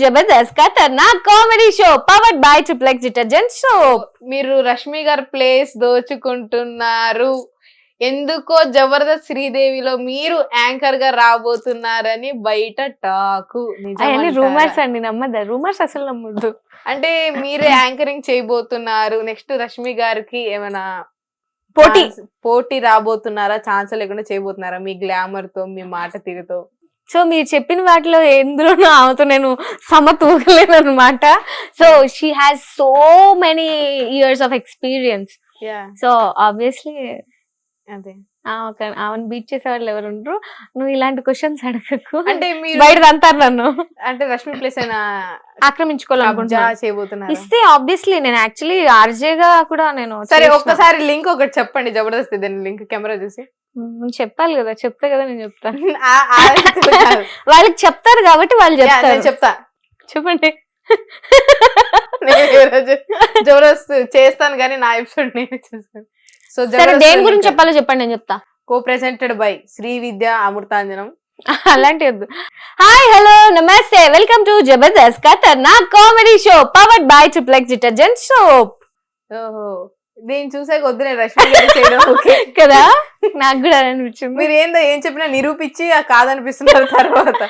Jabardasth Khatarnak comedy show powered by Triplex detergent soap. మీరు రష్మి గారి place దోచుకుంటున్నారు, ఎందుకో జబర్దస్త్ శ్రీదేవిలో మీరు యాంకర్ గా రాబోతున్నారని బయట టాకు. అవన్నీ రూమర్స్ అండి, నమ్మద్దా? రూమర్స్ అసలు నమ్మద్దు. అంటే మీరే యాంకరింగ్ చేయబోతున్నారు, నెక్స్ట్ రష్మి గారికి ఏమైనా పోటీ రాబోతున్నారా? ఛాన్స్ లేకుండా చేయబోతున్నారా మీ గ్లామర్ తో, మీ మాట తీరుతో? సో మీరు చెప్పిన వాటిలో ఎందులోనూ ఆమెతో నేను సమతూగలేను అనమాట. So she has so many years of experience. So obviously అదే ఆమెను బీట్ చేసే వాళ్ళు ఎవరు ఉండరు. నువ్వు ఇలాంటి క్వశ్చన్స్ అడగకు, అంటే మీరు బయట అంటారు నన్ను. అంటే రష్మి ప్లేస్ అయినా ఆక్రమించుకోవాలనుకుంటా చేయబోతున్నారు ఇస్తే ఆబ్వియస్లీ నేను యాక్చువల్లీ ఆర్జేగా కూడా నేను సరే ఒక్కసారి లింక్ ఒకటి చెప్పండి జబర్దస్త్ దాని లింక్ కెమెరా చూసి చెప్పాలి కదా, చెప్తా కదా నేను చెప్తాను. కాదు. వాళ్ళకి చెప్తారు కాబట్టి వాళ్ళు చెప్తారు. నేను చెప్తా, చెప్పండి. నేను ఈరోజు జబర్దస్త్ చేస్తాను కానీ నా ఎపిసోడ్ నేను చేస్తాను. సో సరే దేని గురించి చెప్పాలో చెప్పండి, నేను చెప్తా. Co presented by Sri Vidya Amrutanjanam. అలాంటి వద్దు. హాయ్ హలో నమస్తే, welcome to Jabardasth Khatarnak comedy show powered by Triplex detergent soap. ఓహో, దీన్ని చూసే కొద్ది నేను రష్మి గారు చేయడం ఓకే కదా, నాకు కూడా అనిపించింది. మీరు ఏందో ఏం చెప్పినా నిరూపించి కాదనిపిస్తున్నారు తర్వాత.